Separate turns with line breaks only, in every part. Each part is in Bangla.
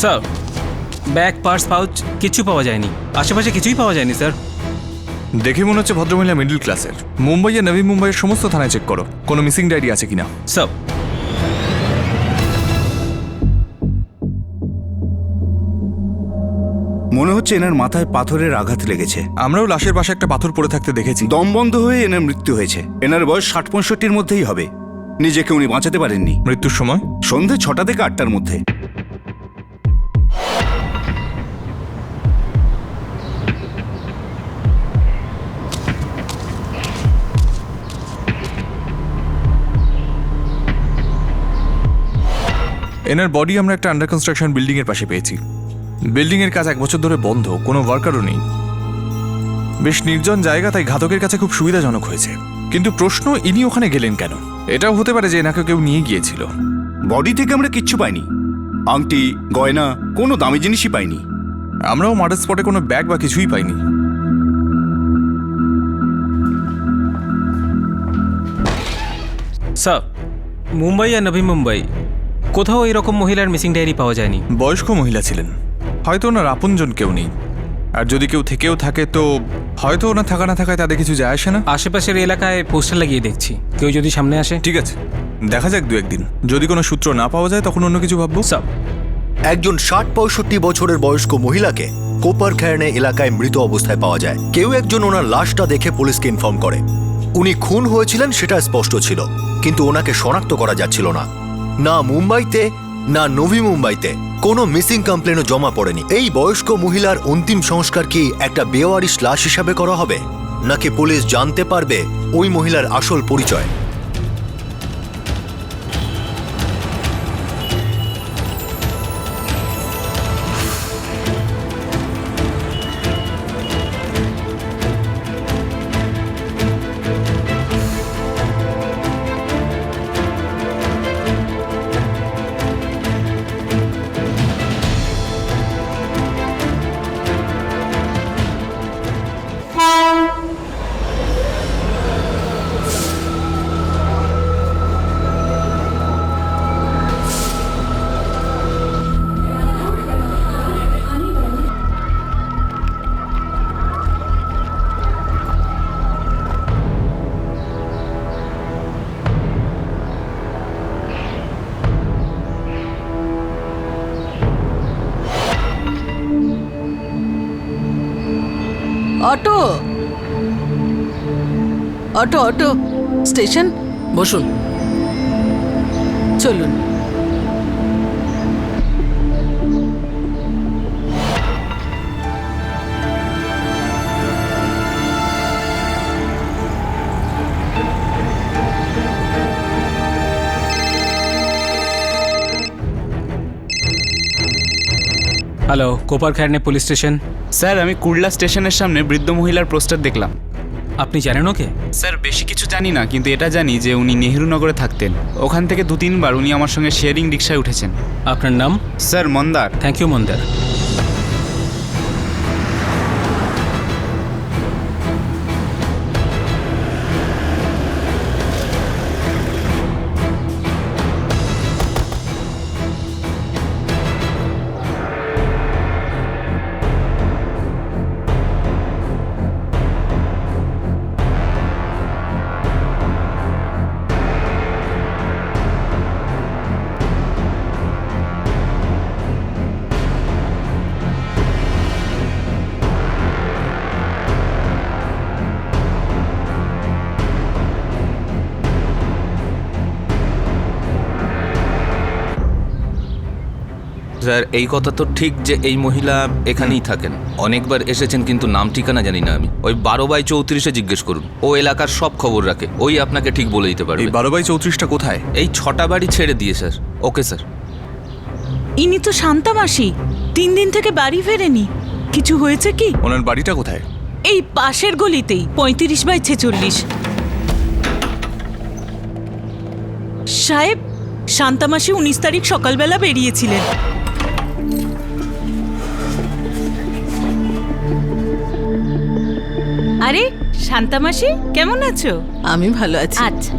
স্যার, ব্যাগ, পার্স, পাউচ কিছু পাওয়া যায়নি। আশেপাশে কিছুই পাওয়া যায়নি স্যার।
দেখে মনে হচ্ছে ভদ্রমহিলা মিডল ক্লাসের। মুম্বাই আর নবী মুম্বাইয়ের সমস্ত থানায় চেক করো, কোনো মিসিং ডায়েরি আছে কিনা।
স্যার,
মনে হচ্ছে এনার মাথায় পাথরের আঘাত লেগেছে।
আমরাও লাশের পাশে একটা পাথর পড়ে থাকতে দেখেছি।
দম বন্ধ হয়ে এনার মৃত্যু হয়েছে। এনার বয়স 60-65-র মধ্যেই হবে। নিজেকে উনি বাঁচাতে পারেননি।
মৃত্যুর সময়
সন্ধে 6টা থেকে 8টার মধ্যে।
এনার বডি আমরা একটা আন্ডার কনস্ট্রাকশন বিল্ডিং এর পাশে পেয়েছি। বিল্ডিং এর কাজ 1 বছর ধরে বন্ধ, কোনো ওয়ার্কারও নেই। বেশ নির্জন জায়গা, তাই ঘাতকের কাছে খুব সুবিধাজনক হয়েছে। কিন্তু প্রশ্ন, ইনি ওখানে গেলেন কেন? এটাও হতে পারে যে এনাকে কেউ নিয়ে গিয়েছিল।
বডি থেকে আমরা কিচ্ছু পাইনি, আংটি, গয়না, কোনো দামি জিনিসই পাইনি।
আমরাও মার্ডার স্পটে কোনো ব্যাগ বা কিছুই পাইনি।
স্যার, মুম্বাই আর নবী মুম্বাই কোথাও এরকম মহিলার মিসিং ডায়েরি পাওয়া যায়নি।
বয়স্ক মহিলা ছিলেন, হয়তো ওনার আপনজন কেউ নেই। আর যদি কেউ থেকেও থাকে তো হয়তো ওনার থাকা না থাকায় তাদের কিছু যায় আসে না।
আশেপাশের এলাকায় পোস্টার লাগিয়ে দেখছি, কেউ যদি সামনে আসে।
ঠিক আছে, দেখা যাক 2-1 দিন। যদি কোনো সূত্র না পাওয়া যায় তখন অন্য কিছু ভাববো।
স্যার,
একজন 60-65 বছরের বয়স্ক মহিলাকে কোপারখায়নে এলাকায় মৃত অবস্থায় পাওয়া যায়। কেউ একজন ওনার লাশটা দেখে পুলিশকে ইনফর্ম করে। উনি খুন হয়েছিলেন সেটা স্পষ্ট ছিল, কিন্তু ওনাকে শনাক্ত করা যাচ্ছিল না। না মুম্বাইতে না নভি মুম্বাইতে কোনো মিসিং কমপ্লেনও জমা পড়েনি। এই বয়স্ক মহিলার অন্তিম সংস্কার কি একটা বেওয়ারিশ লাশ হিসাবে করা হবে, নাকি পুলিশ জানতে পারবে ওই মহিলার আসল পরিচয়?
অটো অটো অটো স্টেশন, বসুন, চলুন।
Hello, Koparkhairane police station.
Sir, আমি কুর্লা স্টেশনের সামনে বৃদ্ধ মহিলার পোস্টার দেখলাম।
আপনি জানেন ওকে?
স্যার, বেশি কিছু জানি না, কিন্তু এটা জানি যে উনি নেহেরু নগরে থাকতেন। ওখান থেকে 2-3 বার উনি আমার সঙ্গে শেয়ারিং রিক্সায় উঠেছেন।
আপনার নাম?
স্যার, মন্দার।
থ্যাংক ইউ মন্দার।
স্যার, এই কথা তো ঠিক যে এই মহিলা এখানেই থাকেন, অনেকবার এসেছেন, কিন্তু নাম ঠিকানা জানি না আমি। ওই 12/34-এ জিজ্ঞেস করুন, ও এলাকার সব খবর রাখে, ওই আপনাকে ঠিক বলে দিতে পারবে।
এই 12/34টা কোথায়?
এই 6টা বাড়ি ছেড়ে দিয়ে স্যার। Okay sir.
ইনি তো শান্তা মাসি, 3 দিন থেকে বাড়ি ফেরেনি। কিছু হয়েছে কি?
ওনার বাড়িটা কোথায়?
এই পাশের গলিতেই, 35/46। সাহেব, শান্তা মাসি 19 তারিখ সকালবেলা বেরিয়েছিলেন। আরে শান্তা মাসি, কেমন আছো?
আমি ভালো আছি।
আচ্ছা,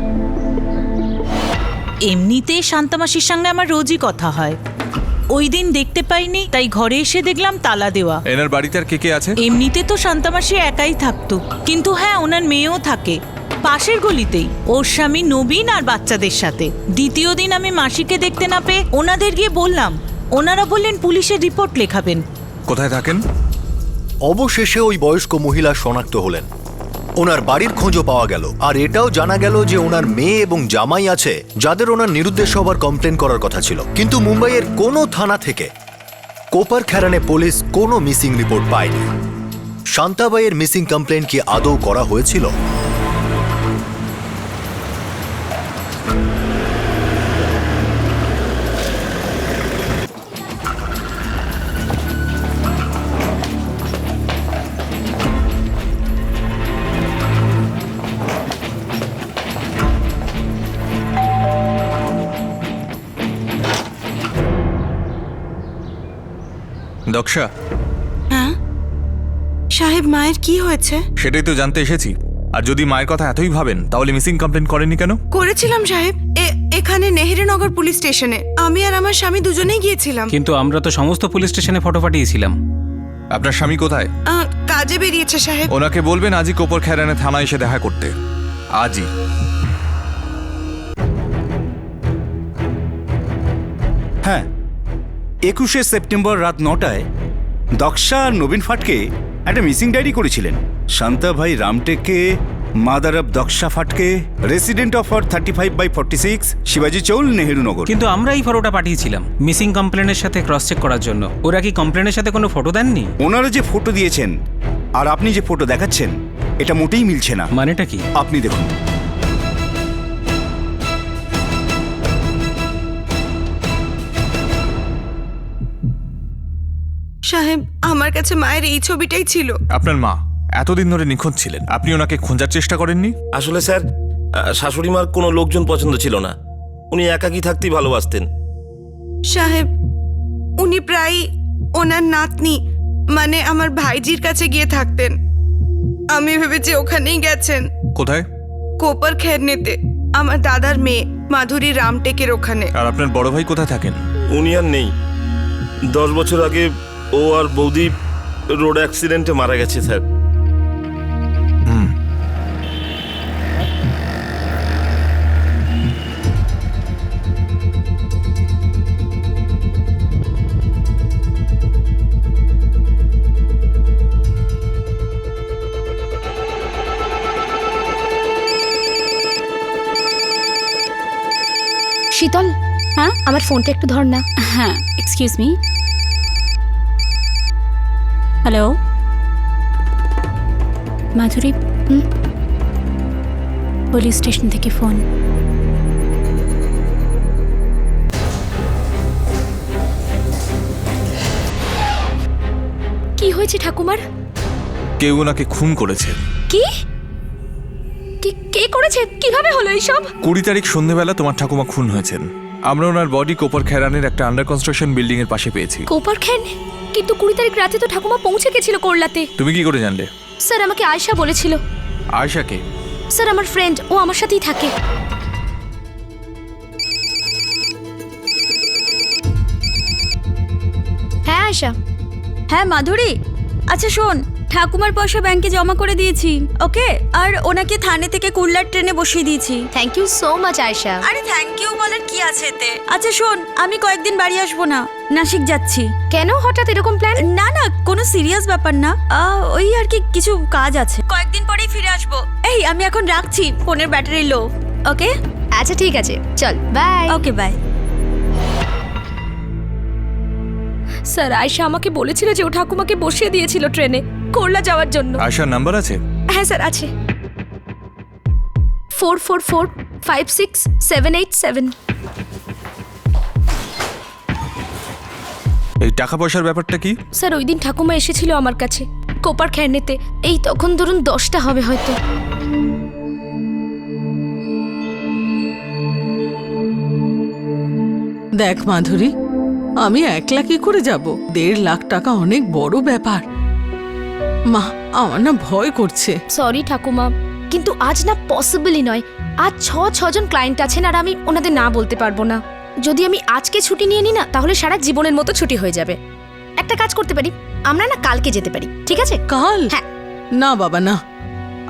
এমনিতে শান্তা মাসির সঙ্গে আমার রোজই কথা হয়। ওই দিন দেখতে পাইনি, তাই ঘরে এসে দেখলাম তালা দেওয়া।
এনার বাড়িতে আর কে কে আছে?
এমনিতে তো শান্তামাসি একাই থাকতো, কিন্তু হ্যাঁ ওনার মেয়েও থাকে পাশের গলিতেই, ওর স্বামী নবীন আর বাচ্চাদের সাথে। দ্বিতীয় দিন আমি মাসিকে দেখতে না পেয়ে ওনাদের গিয়ে বললাম, ওনারা বললেন পুলিশের রিপোর্ট লেখাবেন।
কোথায় থাকেন?
অবশেষে ওই বয়স্ক মহিলা শনাক্ত হলেন। ওনার বাড়ির খোঁজও পাওয়া গেল, আর এটাও জানা গেল যে ওনার মেয়ে এবং জামাই আছে যাদের ওনার নিরুদ্দেশ হবার কমপ্লেন করার কথা ছিল। কিন্তু মুম্বাইয়ের কোনো থানা থেকে কোপার খেরানে পুলিশ কোনো মিসিং রিপোর্ট পায়নি। শান্তাবাইয়ের মিসিং কমপ্লেন কি আদৌ করা হয়েছিল?
দক্ষা,
হ্যাঁ সাহেব, মায়ের কি হয়েছে?
সেটাই তো জানতে এসেছি। আর যদি মায়ের কথা এতই ভাবেন তাহলে মিসিং কমপ্লেন করেননি কেন?
করেছিলাম সাহেব, এখানে নেহেরুনগর পুলিশ স্টেশনে আমি আর আমার স্বামী দুজনেই গিয়েছিলাম।
কিন্তু আমরা তো সমস্ত পুলিশ স্টেশনে ফটো পাঠিয়েছিলাম।
আপনার স্বামী কোথায়?
কাজে বেরিয়েছে সাহেব।
ওনাকে বলবেন আজই কোপার খেরানে থানায় এসে দেখা করতে, আজই।
হ্যাঁ, 21শে সেপ্টেম্বর রাত 9টায় দক্ষা আর নবীন ফাটকে একটা মিসিং ডায়েরি করেছিলেন। শান্তা ভাই রামটেককে, mother of Daksha ফাটকে, resident of 35/46, শিবাজি চৌল, নেহেরুনগর।
কিন্তু আমরা এই ফটোটা পাঠিয়েছিলাম মিসিং কমপ্লেনের সাথে ক্রস চেক করার জন্য। ওরা কি কমপ্লেনের সাথে কোনো ফটো দেননি?
ওনারা যে ফটো দিয়েছেন আর আপনি যে ফটো দেখাচ্ছেন এটা মোটেই মিলছে না।
মানেটা কি?
আপনি দেখুন।
সাহেব, আমার কাছে মায়ের এই ছবিটাই ছিল।
আপনার মা এতদিন ধরে নিখোঁজ ছিলেন, আপনি ওনাকে খোঁজার চেষ্টা করেননি?
আসলে স্যার, শাশুড়ি মার কোনো লোকজন পছন্দ ছিল না, উনি একাকী থাকতেই ভালোবাসতেন।
সাহেব, উনি প্রায় ওনার নাতনি মানে আমার ভাইজির কাছে গিয়ে থাকতেন। আমি ভেবেছি ওখানেই গেছেন।
কোথায়?
কোপার খেরনেতে, আমার দাদার মেয়ে মাধুরী রামটেকের ওখানে।
আর আপনার বড় ভাই কোথায় থাকেন?
উনি আর নেই। 10 বছর আগে ও আর বৌদি রোড অ্যাক্সিডেন্টে মারা গেছে স্যার।
শীতল, হ্যাঁ আমার ফোনটা একটু ধর না। হ্যাঁ, এক্সকিউজ মি। হ্যালো মাধুরী, পুলিশ স্টেশন থেকে ফোন। কি হয়েছে ঠাকুমার?
কেউ ওনাকে খুন করেছে।
কি? কে করেছে? কিভাবে হলো এইসব?
20 তারিখ সন্ধ্যেবেলা তোমার ঠাকুমা খুন হয়েছেন। আমরা ওনার বডি কোপার খেরানের একটা আন্ডার কনস্ট্রাকশন বিল্ডিং এর পাশে পেয়েছি।
কোপার খেন? কিন্তু 20 তারিখ রাতে তো ঠাকুমা পৌঁছে গেছিল করলাতে।
তুমি কি করে জানলে?
স্যার, আমাকে আয়শা বলেছিল।
আয়শাকে?
স্যার, আমার ফ্রেন্ড, ও আমার সাথেই থাকে। হ্যাঁ আয়শা।
হ্যাঁ মাধুরী, আচ্ছা শোন, ঠাকুমার পয়সা ব্যাংকে জমা করে দিয়েছি, ওকে? আর ওনাকে থানে থেকে কুল্লার ট্রেনে বসিয়ে দিয়েছি।
Thank you so much Ayesha.
আরে থ্যাংক ইউ বলার কি আছে এতে? আচ্ছা শোন, আমি কয়েকদিন বাড়ি আসবো না, নাসিক যাচ্ছি।
কেন হঠাৎ এরকম প্ল্যান?
না না, কোনো সিরিয়াস ব্যাপার না, ওই আর কি কিছু কাজ আছে, কয়েকদিন পরেই ফিরে আসবো। এই আমি এখন রাখছি, ফোনের ব্যাটারি লো। ওকে?
আচ্ছা ঠিক আছে, চল bye.
Okay bye.
Sir, Ayesha আমাকে বলেছিল যে ও ঠাকুমাকে বসিয়ে দিয়েছিল ট্রেনে করলা যাওয়ার জন্য।
আয়শার নাম্বার আছে?
হ্যাঁ স্যার আছে, 44456787।
এই টাকা পয়সার ব্যাপারটা কি?
স্যার, ওই দিন ঠাকুমা এসেছিল আমার কাছে কোপার খেরনেতে, এই তখন ধরুন 10টা হবে হয়তো।
দেখ মাধুরী, আমি একলা কি করে যাব? 1.5 লাখ টাকা অনেক বড় ব্যাপার। মা, আমার না ভয় করছে।
সরি ঠাকুমা, কিন্তু আজ না পসিবলই নয়। আজ 6 জন ক্লায়েন্ট আছেন আর আমি ওনাদের না বলতে পারবো না। যদি আমি আজকে ছুটি নিয়ে নিই না তাহলে সারা জীবনের মতো ছুটি হয়ে যাবে। একটা কাজ করতে পারি, আমরা না কালকে যেতে পারি, ঠিক আছে?
কাল?
হ্যাঁ।
না বাবা না,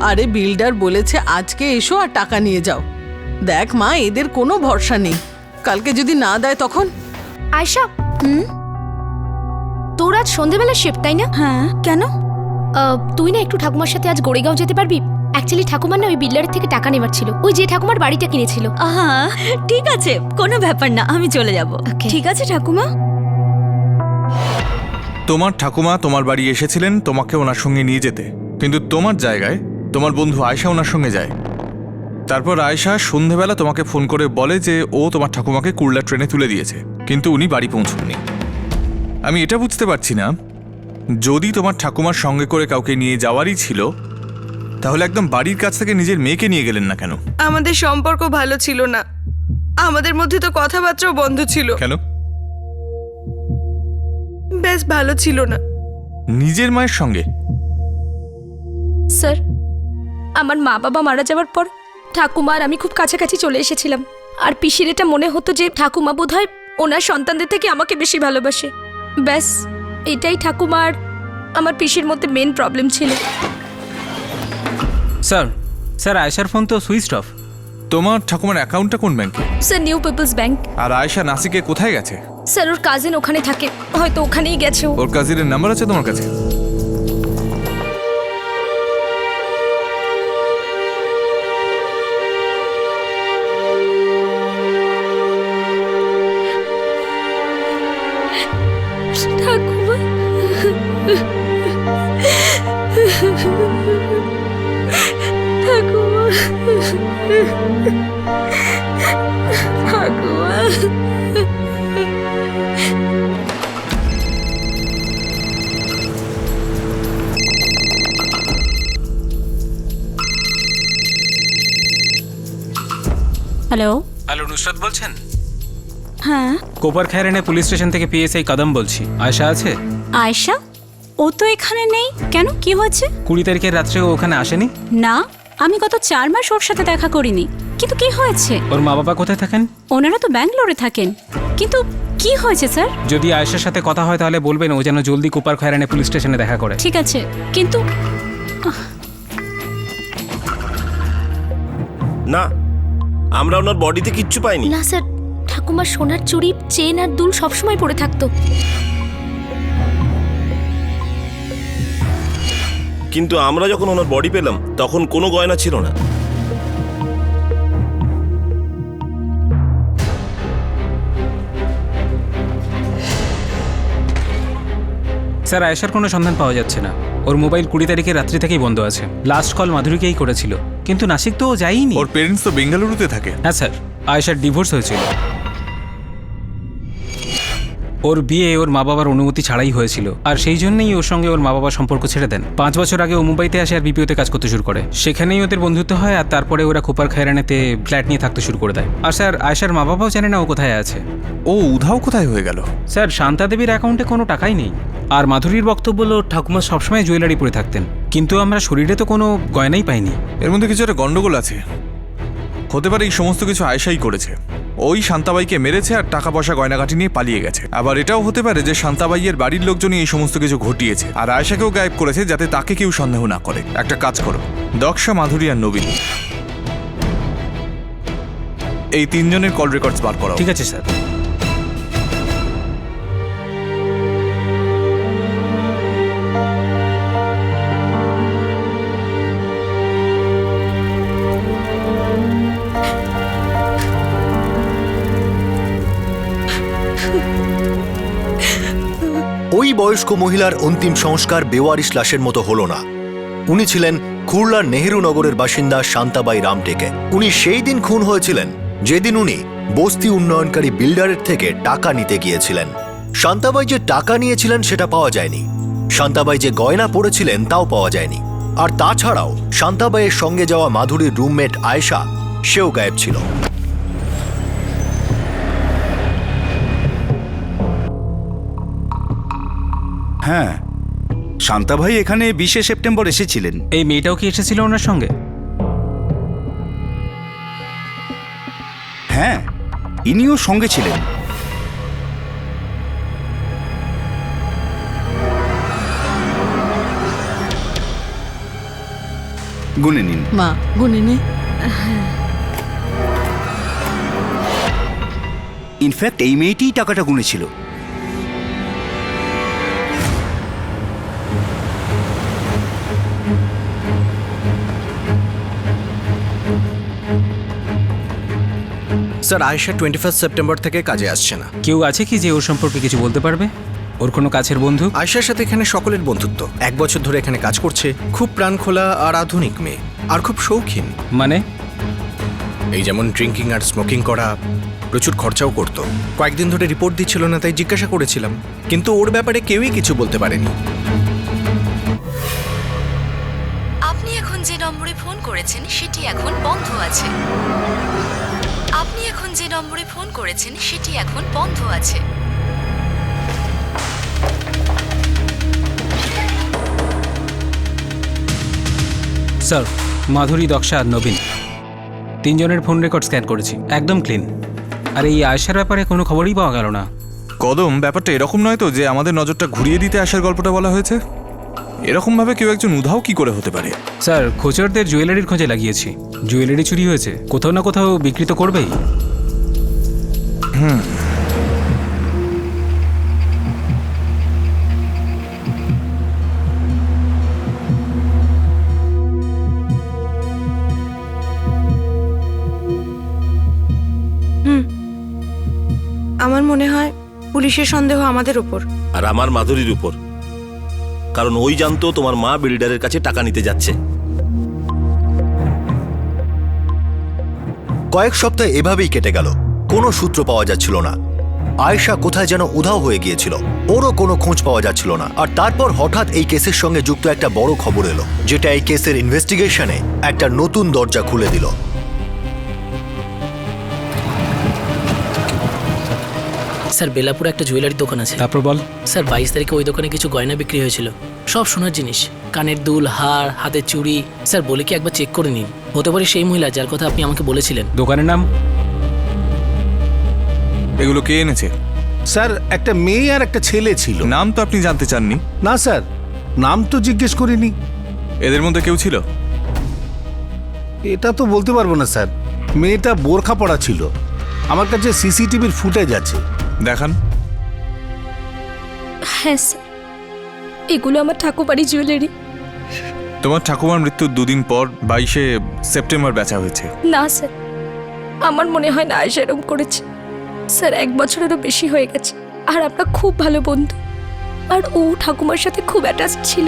আরে বিল্ডার বলেছে আজকে এসো আর টাকা নিয়ে যাও। দেখ মা, এদের কোনো ভরসা নেই, কালকে যদি না দেয় তখন।
আয়শা, তোর আজ সন্ধেবেলা শিফট, তাই না?
হ্যাঁ, কেন?
তুই না একটু ঠাকুমার সাথে আজ গোড়েগাঁও যেতে পারবি? অ্যাকচুয়ালি ঠাকুমার না ওই বিল্ডারের থেকে টাকা নেবার ছিল, ওই যে ঠাকুমার বাড়িটা কিনেছিল।
হ্যাঁ ঠিক আছে, কোনো ব্যাপার না, আমি চলে যাব। ঠিক আছে ঠাকুমা।
তোমার ঠাকুমা তোমার বাড়ি এসেছিলেন তোমাকে ওনার সঙ্গে নিয়ে যেতে, কিন্তু তোমার জায়গায় তোমার বন্ধু আয়েশা ওনার সঙ্গে যায়। তারপর আয়েশা সন্ধেবেলা তোমাকে ফোন করে বলে যে ও তোমার ঠাকুমাকে কুর্লা ট্রেনে তুলে দিয়েছে, কিন্তু উনি বাড়ি পৌঁছননি। আমি এটা বুঝতে পারছি না, যদি তোমার ঠাকুমার সঙ্গে করে কাউকে নিয়ে যাওয়ারই ছিল তাহলে একদম বাড়ির কাছ থেকে নিজের মেয়েকে নিয়ে গেলেন না কেন?
আমাদের সম্পর্ক ভালো ছিল না, আমাদের মধ্যে তো কথাবার্তাও বন্ধ ছিল।
কেন?
বেশ ভালো ছিল না।
নিজের মায়ের সঙ্গে?
স্যার, আমার মা বাবা মারা যাওয়ার পর ঠাকুমা আর আমি খুব কাছাকাছি চলে এসেছিলাম, আর পিসির এটা মনে হতো যে ঠাকুমা বোধহয় ওনার সন্তানদের থেকে আমাকে বেশি ভালোবাসে। ব্যাস এটাই ঠাকুমা আর আমার পিসির মধ্যে মেন প্রবলেম ছিল।
স্যার আয়েশার ফোন তো সুইচ অফ।
তোমার ঠাকুমার অ্যাকাউন্টটা কোন ব্যাংকে?
Sir new people's bank.
আর আয়েশা নাসিকে কোথায় গেছে?
স্যার ওর কাজিন ওখানে থাকে, হয়তো ওখানেই গেছে ও।
ওর কাজিনের নাম্বার আছে তোমার কাছে?
ঠাকুমা, ঠাকুমা, ঠাকুমা।
হ্যালো।
হ্যালো, নুসরাত বলছেন?
হ্যাঁ।
কোপার খায়রানে পুলিশ স্টেশন থেকে পিএসআই কদম বলছি। আয়েশা আছে?
আয়েশা? ও তো এখানে নেই, কেন, কি হয়েছে?
20 তারিখের রাত্রে ও ওখানে আসেনি।
না, আমি গত 4 মাস ওর সাথে দেখা করিনি। কিন্তু কি হয়েছে?
ওর মা বাবা কোথায় থাকেন?
ওনারা তো ব্যাঙ্গালোরে থাকেন। কিন্তু কি হয়েছে স্যার?
যদি আয়েশার সাথে কথা হয় তাহলে বলবেন ও যেন জলদি কোপার খায়রানে পুলিশ স্টেশনে দেখা করে।
ঠিক আছে, কিন্তু
না, আমরা ওনার বডিতে কিচ্ছু পাইনি।
না স্যার, ঠাকুমার সোনার চুড়ি, চেন আর দুল সবসময় পরে থাকতো।
কিন্তু আমরা যখন ওনার বডি পেলাম তখন কোনো গয়না ছিল না।
স্যার আয়েশার কোনো সন্ধান পাওয়া যাচ্ছে না। ওর মোবাইল 20 তারিখের রাত্রি থেকেই বন্ধ আছে। লাস্ট কল মাধুরীকেই করেছিল, কিন্তু নাসিক তো ও যায়নি।
ওর পেরেন্টস তো বেঙ্গালুরুতে থাকে।
হ্যাঁ স্যার, আয়েশার ডিভোর্স হয়েছিল। ওর বিয়ে ওর মা বাবার অনুমতি ছাড়াই হয়েছিল, আর সেই জন্যই ওর সঙ্গে ওর মা বাবার সম্পর্ক ছেড়ে দেন। 5 বছর আগে ও মুম্বাইতে আসে আর বিপিওতে কাজ করতে শুরু করে। সেখানেই ওদের বন্ধুত্ব হয়, আর তারপরে ওরা কোপার খায়রানেতে ফ্ল্যাট নিয়ে থাকতে শুরু করে দেয়। আর স্যার আয়েশার মা বাবাও জানে না ও কোথায় আছে।
ও উধাও কোথায় হয়ে গেল?
স্যার শান্তা দেবীর অ্যাকাউন্টে কোনো টাকাই নেই, আর মাধুরীর বক্তব্য হলো ঠাকুমা সবসময় জুয়েলারি পরে থাকতেন, কিন্তু আমরা শরীরে তো কোনো গয়নাই পাইনি।
এর মধ্যে কিছু একটা গন্ডগোল আছে। হতে পারে এই সমস্ত কিছু আয়েশাই করেছে। ওই শান্তাবাইকে মেরেছে আর টাকা পয়সা গয়নাগাটি নিয়ে পালিয়ে গেছে। আবার এটাও হতে পারে যে শান্তাবাইয়ের বাড়ির লোকজনই এই সমস্ত কিছু ঘটিয়েছে, আর আয়েশাকেও গায়েব করেছে যাতে তাকে কেউ সন্দেহ না করে। একটা কাজ করো, দক্ষা, মাধুরী আর নবীন, এই 3 জনের কল রেকর্ডস বার করো।
ঠিক আছে স্যার।
ওই বয়স্ক মহিলার অন্তিম সংস্কার বেওয়ারিশ লাশের মতো হলো না। উনি ছিলেন কুর্লার নেহেরু নগরের বাসিন্দা শান্তাবাই রামটেকে। উনি সেই দিন খুন হয়েছিলেন যেদিন উনি বস্তি উন্নয়নকারী বিল্ডারের থেকে টাকা নিতে গিয়েছিলেন। শান্তাবাই যে টাকা নিয়েছিলেন সেটা পাওয়া যায়নি, শান্তাবাই যে গয়না পরেছিলেন তাও পাওয়া যায়নি। আর তাছাড়াও শান্তাবাইয়ের সঙ্গে যাওয়া মাধুরীর রুমমেট আয়েশা, সেও গায়েব ছিল।
হ্যাঁ, শান্তা ভাই এখানে 20শে সেপ্টেম্বর এসেছিলেন।
এই মেয়েটাও কি এসেছিল ওনার সঙ্গে?
হ্যাঁ, ইনিও সঙ্গে ছিলেন। গুনে নিন।
মা গুনে নে।
ইনফ্যাক্ট এই মেয়েটিই টাকাটা গুনেছিল।
স্যার আয়েশা 21 সেপ্টেম্বর থেকে কাজে আসছে না।
কেউ আছে কি যে ওর সম্পর্কে কিছু বলতে পারবে? ওর কোনো কাছের বন্ধু?
আয়েশার সাথে এখানে সকলের বন্ধুত্ব, 1 বছর ধরে এখানে কাজ করছে। খুব প্রাণখোলা আর আধুনিক মেয়ে, আর খুব শৌখিন।
মানে?
এই যেমন ড্রিঙ্কিং আর স্মোকিং করা, প্রচুর খরচাও করত। কয়েকদিন ধরে রিপোর্ট দিচ্ছিল না, তাই জিজ্ঞাসা করেছিলাম, কিন্তু ওর ব্যাপারে কেউই কিছু বলতে পারেনি।
আপনি এখন যে নম্বরে ফোন করেছেন সেটি এখন বন্ধ আছে। আপনি এখন যে নম্বরে ফোন করেছেন সেটি এখন বন্ধ আছে।
স্যার, মাধুরী, দক্ষা আর নবীন, 3 জনের ফোন রেকর্ড স্ক্যান করেছি, একদম ক্লিন। আর এই আয়েশার ব্যাপারে কোনো খবরই পাওয়া গেল না।
কদম, ব্যাপারটা এরকম নয় তো যে আমাদের নজরটা ঘুরিয়ে দিতে আসার গল্পটা বলা হয়েছে? এরকমভাবে কেউ একজন উধাও কি করে হতে পারে?
স্যার, খোঁচরদের জুয়েলারির খোঁজে লাগিয়েছি। জুয়েলারি চুরি হয়েছে, কোথাও না কোথাও বিক্রি তো করবেই।
আমার মনে হয় পুলিশের সন্দেহ আমাদের ওপর।
আর আমার মাধুরীর উপর, কারণ ওই জানতো তোমার মা বিল্ডারের কাছে টাকা নিতে যাচ্ছে।
কয়েক সপ্তাহ এভাবেই কেটে গেল, কোনো সূত্র পাওয়া যাচ্ছিল না। আয়েশা কোথায় যেন উধাও হয়ে গিয়েছিল, ওরও কোনো খোঁজ পাওয়া যাচ্ছিল না। আর তারপর হঠাৎ এই কেসের সঙ্গে যুক্ত একটা বড় খবর এলো, যেটা এই কেসের ইনভেস্টিগেশনে একটা নতুন দরজা খুলে দিল।
স্যার, বেলাপুরে একটা জুয়েলারি দোকান আছে।
তারপর বল।
স্যার, 22 তারিখে ওই দোকানে কিছু গয়না বিক্রি হয়েছিল, সব সোনার জিনিস, কানের দুল, হার, হাতের চুড়ি। স্যার, বলে কি একবার চেক করে নিন, হতে পারে সেই মহিলা যার কথা আপনি আমাকে বলেছিলেন।
দোকানের নাম?
এগুলো কে এনেছে?
স্যার, একটা মেয়ে আর একটা ছেলে ছিল।
নাম তো আপনি জানতে চাননি?
না স্যার, নাম তো জিজ্ঞেস করিনি।
এদের মধ্যে কেউ ছিল?
এটা তো বলতে পারবো না স্যার। মেয়েটা বোরখা পরা ছিল। আমার কাছে সিসিটিভির ফুটেজ আছে।
দেখান।
হ্যাঁ স্যার, এগুলো আমার ঠাকুরবাড়ি জুয়েলারি।
তোমার ঠাকুমার মৃত্যুর 2 দিন পর 22শে সেপ্টেম্বর বেচা হয়েছে।
না স্যার, আমার মনে হয় না আয়েশা এরকম করেছে। স্যার, 1 বছরেরও বেশি হয়ে গেছে, আর আমরা খুব ভালো বন্ধু, আর ও ঠাকুমার সাথে খুব অ্যাটাচ ছিল।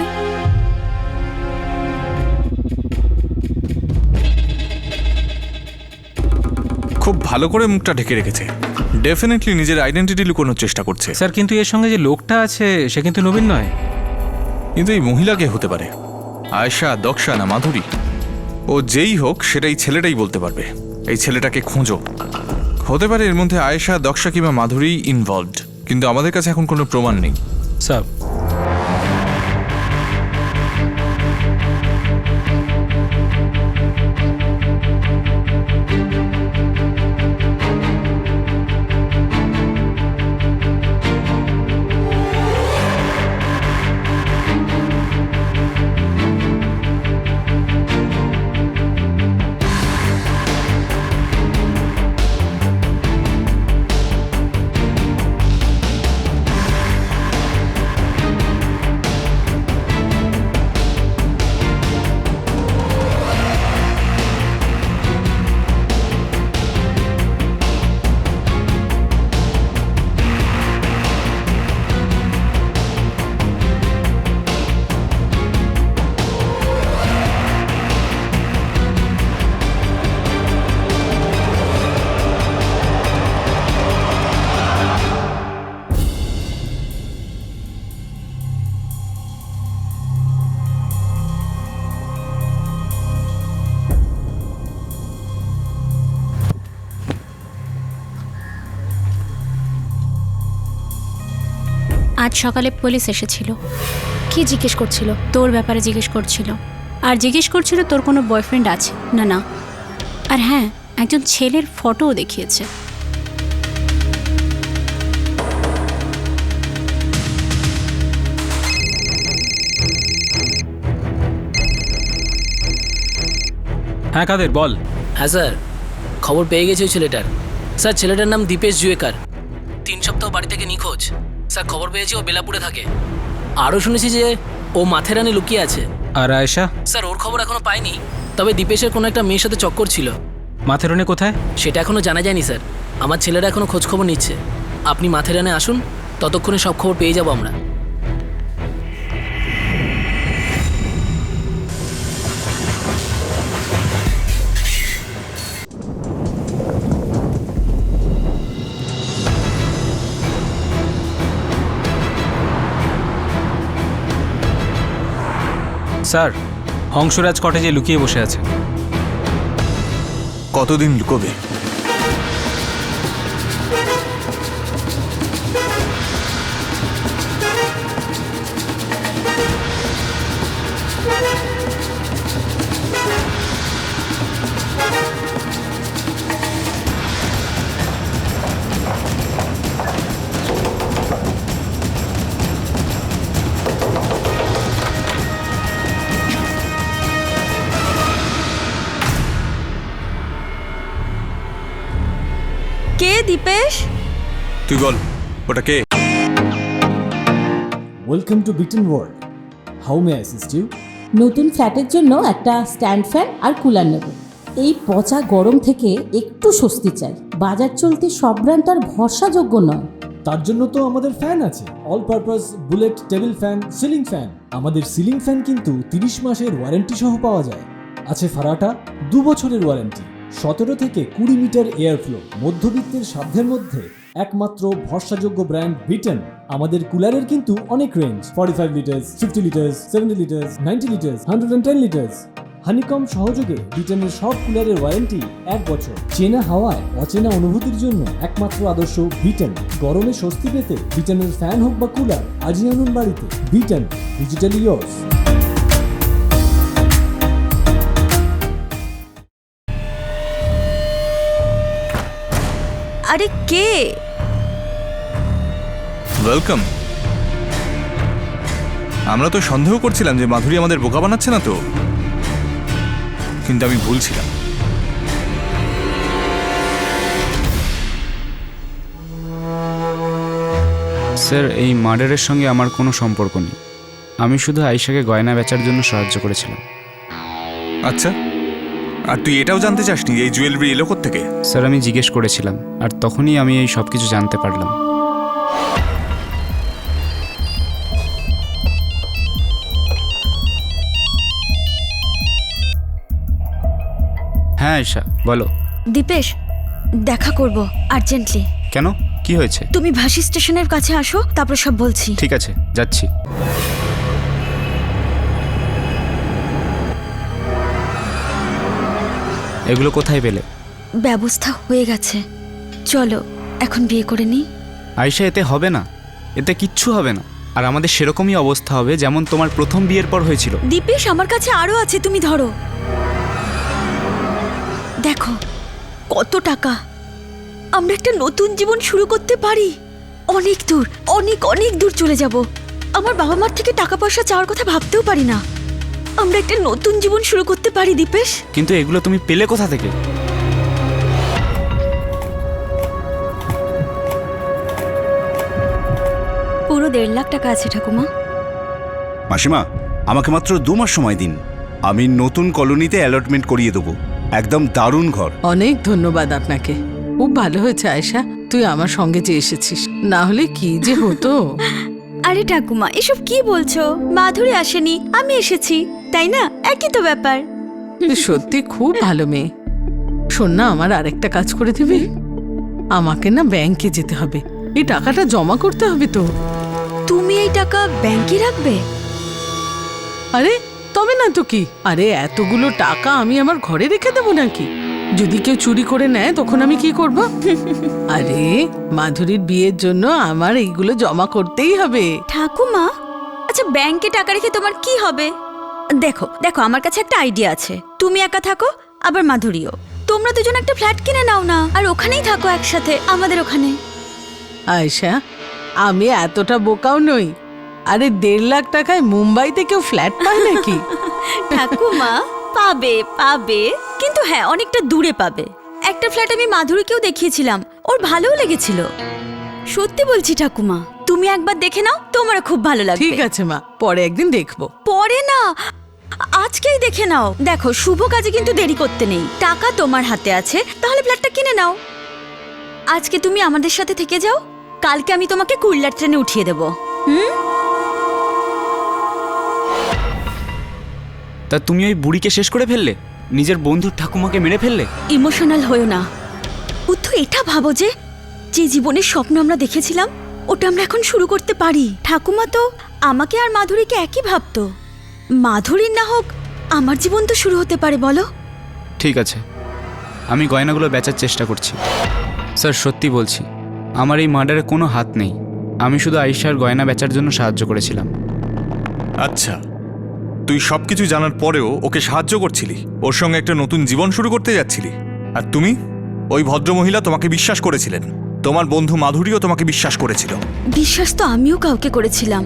খুব ভালো করে মুখটা ঢেকে রেখেছে, ডেফিনেটলি নিজের আইডেন্টিটি লুকোনোর চেষ্টা করছে।
স্যার, কিন্তু এর সঙ্গে যে লোকটা আছে সে কিন্তু নবীন নয়।
কিন্তু এই মহিলা কে হতে পারে? আয়েশা, দক্ষা না মাধুরী? ও যেই হোক সেটাই ছেলেটাই বলতে পারবে। এই ছেলেটাকে খোঁজো। হতে পারে এর মধ্যে আয়েশা, দক্ষা কিংবা মাধুরী ইনভলভড, কিন্তু আমাদের কাছে এখন কোনো প্রমাণ নেই।
স্যার,
আজ সকালে পুলিশ এসেছিল।
কি জিজ্ঞেস করছিল?
তোর ব্যাপারে জিজ্ঞেস করছিল, আর জিজ্ঞেস করছিল তোর কোনো বয়ফ্রেন্ড আছে না। না, আর হ্যাঁ, একজন ছেলের ফটোও দেখিয়েছে।
হ্যাঁ কাদের বল।
হ্যাঁ স্যার, খবর পেয়ে গেছে ওই ছেলেটার। স্যার ছেলেটার নাম দীপেশ জুয়েকার, 3 সপ্তাহ বাড়ি থেকে নিখোঁজ। স্যার খবর পেয়েছি ও বেলাপুরে থাকে। আরও শুনেছি যে ও মাথেরানে লুকিয়ে আছে।
আর আয়েশা?
স্যার ওর খবর এখনো পাইনি, তবে দীপেশের কোনো একটা মেয়ের সাথে চক্কর ছিল।
মাথেরানে কোথায়
সেটা এখনো জানা যায়নি স্যার। আমার ছেলেরা এখনো খোঁজ খবর নিচ্ছে। আপনি মাথেরানে আসুন, ততক্ষণে সব খবর পেয়ে যাবো আমরা।
স্যার, হংসরাজ কটেজে লুকিয়ে বসে আছে।
কতদিন লুকোবে?
কে দীপেশ?
তুই বল, ওটা কে?
Welcome to Beaton world. How may assist you?
নতুন ফ্ল্যাটের জন্য একটা স্ট্যান্ড ফ্যান আর কুলার নেব। এই পচা গরম থেকে একটু স্বস্তি চাই। বাজার চলতে সব ব্র্যান্ড তো আর ভরসাযোগ্য নয়।
তার জন্য তো আমাদের ফ্যান আছে, all purpose bullet table fan, ceiling fan. আমাদের সিলিং ফ্যান কিন্তু 30 মাসের ওয়ারেন্টি সহ পাওয়া যায়। আছে ফারাটা 2 বছরের ওয়ারেন্টি, 17 থেকে 20 মিটার এয়ার ফ্লো, মধ্যবিত্তের সাধ্যের মধ্যে একমাত্র ভরসাযোগ্য ব্র্যান্ড বিটন। আমাদের কুলারের কিন্তু অনেক range, 45 litres, 50 litres, 70 litres, 90 litres, 110 litres. Honeycomb সহযোগে বিটনের সব কুলারের ওয়ারেন্টি 1 বছর। চেনা হাওয়ায় অচেনা অনুভূতির জন্য একমাত্র আদর্শ বিটন। গরমে স্বস্তি পেতে বিটনের ফ্যান হোক বা কুলার, আজই আনুন বাড়িতে। Vuitton, digitally yours.
আরে কে?
ওয়েলকাম। আমরা তো সন্দেহ করছিলাম যে মাধুরী আমাদের বোকা বানাচ্ছে না তো, কিন্তু আমি ভুল ছিলাম।
স্যার এই মার্ডারের সঙ্গে আমার কোনো সম্পর্ক নেই। আমি শুধু আয়েশাকে গয়না বেচার জন্য সাহায্য করেছিলাম।
আচ্ছা, আর তুই এটাও জানতে চাসনি এই জুয়েলারি এলো কোত্থেকে?
স্যার আমি জিজ্ঞেস করেছিলাম, আর তখনই আমি এই সব কিছু জানতে পারলাম। হ্যাঁ আয়েশা বলো।
দীপেশ, দেখা করব আর্জেন্টলি।
কেন, কি হয়েছে?
তুমি ভাসি স্টেশনের কাছে আসো, তারপর সব বলছি।
ঠিক আছে, যাচ্ছি। এগুলো কোথায় পেলে?
ব্যবস্থা হয়ে গেছে, চলো এখন বিয়ে করে নিই।
আয়েশা এতে হবে না, এতে কিচ্ছু হবে না। আর আমাদের সেরকমই অবস্থা হবে যেমন তোমার প্রথম বিয়ের পর হয়েছিল।
দীপেশ, আমার কাছে আরো আছে, তুমি ধরো। দেখো কত টাকা, আমরা একটা নতুন জীবন শুরু করতে পারি। অনেক দূর, অনেক অনেক দূর চলে যাব। আমার বাবা মার থেকে টাকা পয়সা চাওয়ার কথা ভাবতেও পারি না। আমরা একটা নতুন জীবন শুরু করতে পারি দীপেশ।
কিন্তু এগুলো তুমি পেলে কোথা থেকে?
পুরো 1.5 লাখ টাকা আছে ঠাকুমা।
মাসিমা, আমাকে মাত্র 2 মাস সময় দিন, আমি নতুন কলোনিতে অ্যালটমেন্ট করিয়ে দেবো। একদম দারুণ ঘর।
অনেক ধন্যবাদ আপনাকে। খুব ভালো হয়েছে আয়েশা, তুই আমার সঙ্গে যে এসেছিস, না হলে কি যে হতো।
আরে ঠাকুমা, এসব কি বলছো? মাধুরী আসেনি, আমি এসেছি, তাই না? একই তো ব্যাপার।
তুই সত্যি খুব ভালো মেয়ে। শোন না, আমার আরেকটা কাজ করে দিবি? আমাকে না ব্যাংকে যেতে হবে, এই টাকাটা জমা করতে হবে তো।
তুমি এই টাকা ব্যাংকে রাখবে?
আরে তবে না তো কি, আরে এতগুলো টাকা আমি আমার ঘরে রেখে দেবো নাকি? যদি কেউ চুরি করে নেয় তখন আমি কি করব? আরে মাধুরীর বিয়ের জন্য আমার এইগুলো জমা করতেই হবে।
ঠাকুমা, আচ্ছা ব্যাংকে টাকা রেখে তোমার কি হবে? দেখো দেখো, আমার কাছে একটা আইডিয়া আছে। তুমি একা থাকো, আবার মাধুরীও। তোমরা দুজন একটা ফ্ল্যাট কিনে নাও না, আর ওখানেই থাকো একসাথে, আমাদের ওখানে।
আয়েশা, আমি এতটা বোকাও নই। আরে 1.5 লাখ টাকায় মুম্বাইতে কেউ ফ্ল্যাট পায় নাকি?
ঠাকুমা, পাবে পাবে। কিন্তু হ্যাঁ অনেকটা দূরে পাবে। একটা ফ্ল্যাট আমি মাধুরীকেও দেখিয়েছিলাম, ওর ভালোও লেগেছিল। সত্যি বলছি ঠাকুমা, তুমি একবার দেখে নাও, তোমার খুব ভালো লাগবে।
ঠিক আছে মা, পরে একদিন দেখবো।
পরে না, আজকেই দেখে নাও। দেখো, শুভ কাজে কিন্তু দেরি করতে নেই। টাকা তোমার হাতে আছে, তাহলে ফ্ল্যাটটা কিনে নাও। আজকে তুমি আমাদের সাথে থেকে যাও, কালকে আমি তোমাকে কুইলার ট্রেনে উঠিয়ে দেবো।
তা তুমি ওই বুড়িকে শেষ করে ফেললে, নিজের বন্ধুর ঠাকুমাকে মেরে ফেললে।
ইমোশনাল হয়েও না উদ্ধ, এটা ভাবো যে যে জীবনের স্বপ্ন আমরা দেখেছিলাম ওটা আমরা এখন শুরু করতে পারি। ঠাকুমা তো আমাকে আর মাধুরীকে একই ভাবতো। মাধুরীর না হোক, আমার জীবন তো শুরু হতে পারে, বলো?
ঠিক আছে, আমি গয়নাগুলো বেচার চেষ্টা করছি। স্যার সত্যি বলছি, আমার এই মার্ডারে কোনো হাত নেই। আমি শুধু আয়েশার গয়না বেচার জন্য সাহায্য করেছিলাম।
আচ্ছা, তুই সবকিছু জানার পরেও ওকে সাহায্য করছিলি, ওর সঙ্গে একটা নতুন জীবন শুরু করতে যাচ্ছিলি। আর তুমি, ওই ভদ্রমহিলা তোমাকে বিশ্বাস করেছিলেন, তোমার বন্ধু মাধুরীও তোমাকে বিশ্বাস করেছিল।
বিশ্বাস তো আমিও কাউকে করেছিলাম,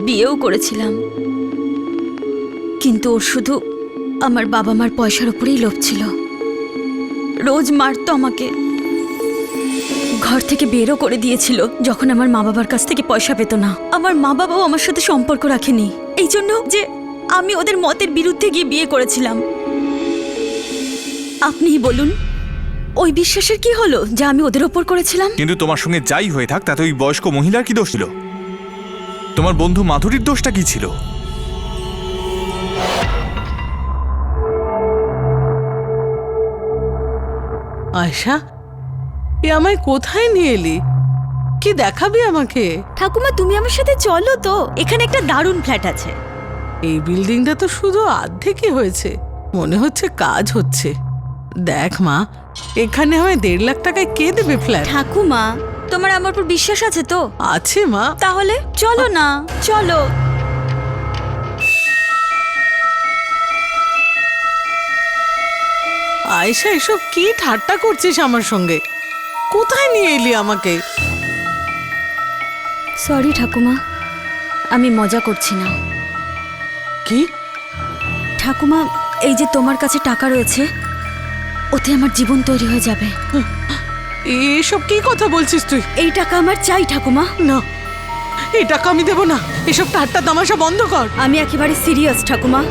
বিয়েও করেছিলাম, কিন্তু ওর শুধু আমার বাবা মার পয়সার উপরেই লোভ ছিল। রোজ মারতো আমাকে, ঘর থেকে বেরও করে দিয়েছিল যখন আমার মা বাবার কাছ থেকে পয়সা পেত না। আমার মা বাবাও আমার সাথে সম্পর্ক রাখেনি, এই জন্য যে আমি ওদের মতের বিরুদ্ধে গিয়ে বিয়ে করেছিলাম। আপনিই বলুন, ওই বিশ্বাসের কি হলো যা আমি ওদের ওপর করেছিলাম?
কিন্তু তোমার সঙ্গে যাই হয়ে থাক, তাতে ওই বয়স্ক মহিলার কি দোষ ছিল? তোমার বন্ধু মাধুরীর দোষটা কি ছিল?
আয়শা, এ আমায় কোথায় নিয়ে এলি? কি দেখাবি আমাকে?
ঠাকুমা, তুমি আমার সাথে চলো তো, এখানে একটা দারুণ ফ্ল্যাট আছে।
এই বিল্ডিংটা তো শুধু অর্ধেকই হয়েছে, মনে হচ্ছে কাজ হচ্ছে। দেখ মা, এখানে হয় 1.5 লাখ টাকায় কে দেবে ফ্ল্যাট?
ঠাকুমা, তোমার আমার উপর বিশ্বাস আছে তো?
আছে মা।
তাহলে চলো না, চলো।
আয়েশা, এসব কি ঠাট্টা করছিস আমার সঙ্গে? কোথায় নিয়ে এলি আমাকে?
সরি ঠাকুমা, আমি মজা করছি না।
কি?
ঠাকুমা, এই যে তোমার কাছে টাকা রয়েছে, ওতে আমার জীবন তৈরি হয়ে যাবে।
এসব কি কথা বলছিস তুই?
এই টাকা আমার চাই ঠাকুমা।
না, এই টাকা আমি দেব না। এসব ঠাট্টা তামাশা বন্ধ কর।
আমি একেবারে সিরিয়াস ঠাকুমা।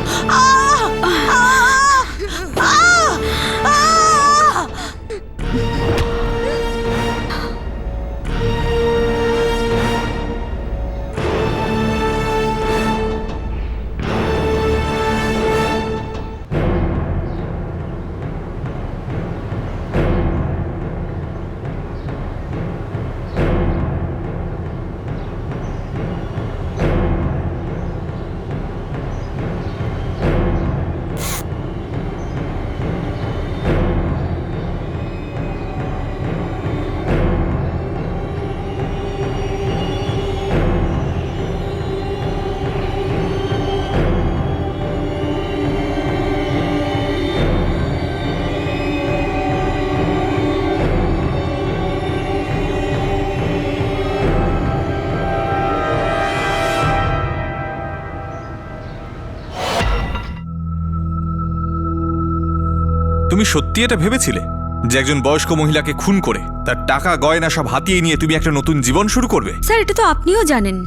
তুমি সত্যি এটা ভেবেছিলে যে একজন বয়স্ক মহিলাকে খুন করে তার টাকা গয়না সব হাতিয়ে নিয়ে তুমি একটা নতুন জীবন শুরু করবে?
স্যার, এটা তো আপনিও জানেন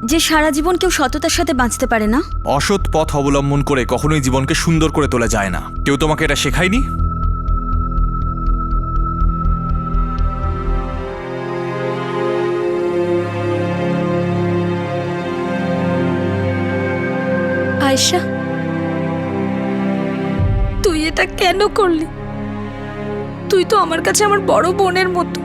যে সারা জীবন কেউ সততার সাথে বাঁচতে পারে না।
অসৎ পথ অবলম্বন করে কখনোই জীবনকে সুন্দর করে তোলা যায় না। কেউ তোমাকে এটা শেখায়নি?
আয়েশা, তুই এটা কেন করলি? তুই তো আমার কাছে আমার বড় বোনের মতো।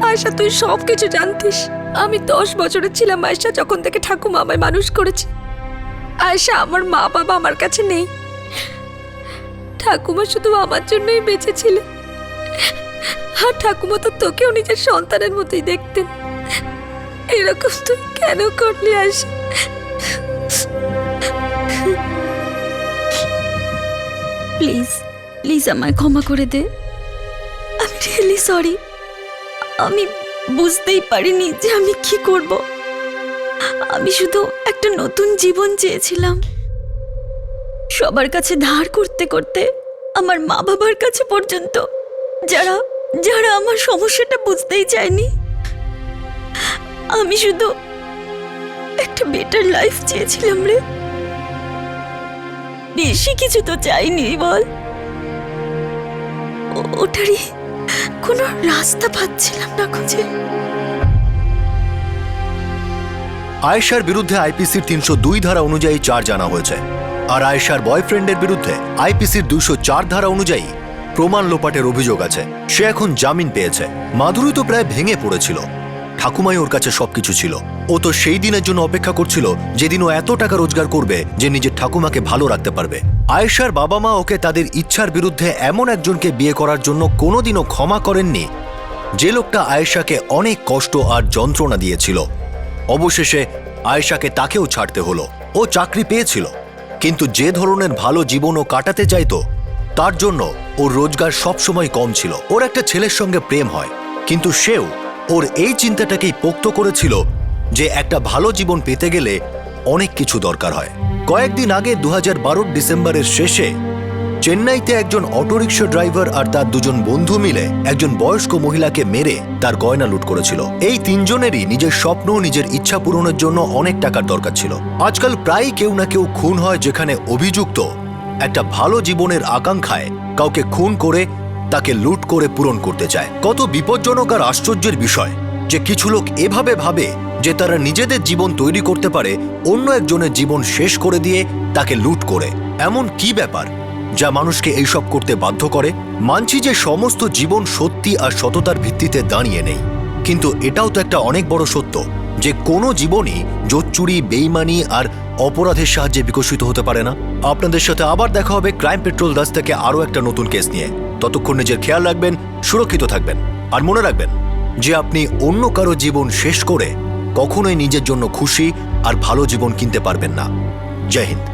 আয়েশা, তুই সব কিছু জানতিস। আমি 10 বছরের ছিলাম আয়েশা, যখন থেকে ঠাকুমা আমায় মানুষ করেছে। আয়েশা, আমার মা বাবা আমার কাছে নেই। ঠাকুমা শুধু আমার জন্যই বেঁচে ছিলেন, আর ঠাকুমা তো তোকেও নিজের সন্তানের মতোই দেখতেন। এরকম তুই কেন করলি আয়েশা?
প্লিজ প্লিজ আমায় ক্ষমা করে দে। আমি রিয়েলি সরি। আমি বুঝতেই পারিনি যে আমি কি করব। আমি শুধু একটা নতুন জীবন চেয়েছিলাম, সবার কাছে ধার করতে করতে আমার মা বাবার কাছে পর্যন্ত, যারা যারা আমার সমস্যাটা বুঝতেই চায়নি। আমি শুধু একটা বেটার লাইফ চেয়েছিলাম রে, বেশি কিছু তো চাইনি বল। ওটারই কোনো রাস্তা পাচ্ছিলাম না খুঁজে।
আয়েশার বিরুদ্ধে আইপিসির 302 ধারা অনুযায়ী চার্জ আনা হয়েছে, আর আয়েশার বয়ফ্রেন্ডের বিরুদ্ধে আইপিসির 204 ধারা অনুযায়ী প্রমাণ লোপাটের অভিযোগ আছে। সে এখন জামিন পেয়েছে। মাধুরী তো প্রায় ভেঙে পড়েছিল। ঠাকুমাই ওর কাছে সবকিছু ছিল। ও তো সেই দিনের জন্য অপেক্ষা করছিল যেদিন ও এত টাকা রোজগার করবে যে নিজের ঠাকুমাকে ভালো রাখতে পারবে। আয়েশার বাবা মা ওকে তাদের ইচ্ছার বিরুদ্ধে এমন একজনকে বিয়ে করার জন্য কোনোদিনও ক্ষমা করেননি, যে লোকটা আয়েশাকে অনেক কষ্ট আর যন্ত্রণা দিয়েছিল। অবশেষে আয়েশাকে তাকেও ছাড়তে হলো। ও চাকরি পেয়েছিল, কিন্তু যে ধরনের ভালো জীবন ও কাটাতে চাইতো তার জন্য ওর রোজগার সবসময় কম ছিল। ওর একটা ছেলের সঙ্গে প্রেম হয়, কিন্তু সেও ওর এই চিন্তাটাকেই পোক্ত করেছিল যে একটা ভালো জীবন পেতে গেলে অনেক কিছু দরকার হয়। কয়েকদিন আগে 2012 ডিসেম্বরের শেষে চেন্নাইতে একজন অটোরিকশা ড্রাইভার আর তার দুজন বন্ধু মিলে একজন বয়স্ক মহিলাকে মেরে তার গয়না লুট করেছিল। এই তিনজনেরই নিজের স্বপ্ন, নিজের ইচ্ছা পূরণের জন্য অনেক টাকার দরকার ছিল। আজকাল প্রায়ই কেউ না কেউ খুন হয় যেখানে অভিযুক্ত একটা ভালো জীবনের আকাঙ্ক্ষায় কাউকে খুন করে তাকে লুট করে পূরণ করতে চায়। কত বিপজ্জনক আর আশ্চর্যের বিষয় যে কিছু লোক এভাবে ভাবে যে তারা নিজেদের জীবন তৈরি করতে পারে অন্য একজনের জীবন শেষ করে দিয়ে তাকে লুট করে। এমন কি ব্যাপার যা মানুষকে এইসব করতে বাধ্য করে? মানছি যে সমস্ত জীবন সত্যি আর সততার ভিত্তিতে দাঁড়িয়ে নেই, কিন্তু এটাও তো একটা অনেক বড় সত্য যে কোনো জীবনই জোচ্চুরি, বেইমানি আর অপরাধের সাহায্যে বিকশিত হতে পারে না। আপনাদের সাথে আবার দেখা হবে ক্রাইম পেট্রোল 10 থেকে আরও একটা নতুন কেস নিয়ে। ততক্ষণ নিজের খেয়াল রাখবেন, সুরক্ষিত থাকবেন, আর মনে রাখবেন যে আপনি অন্য কারো জীবন শেষ করে কখনোই নিজের জন্য খুশি আর ভালো জীবন কিনতে পারবেন না। জয় হিন্দ।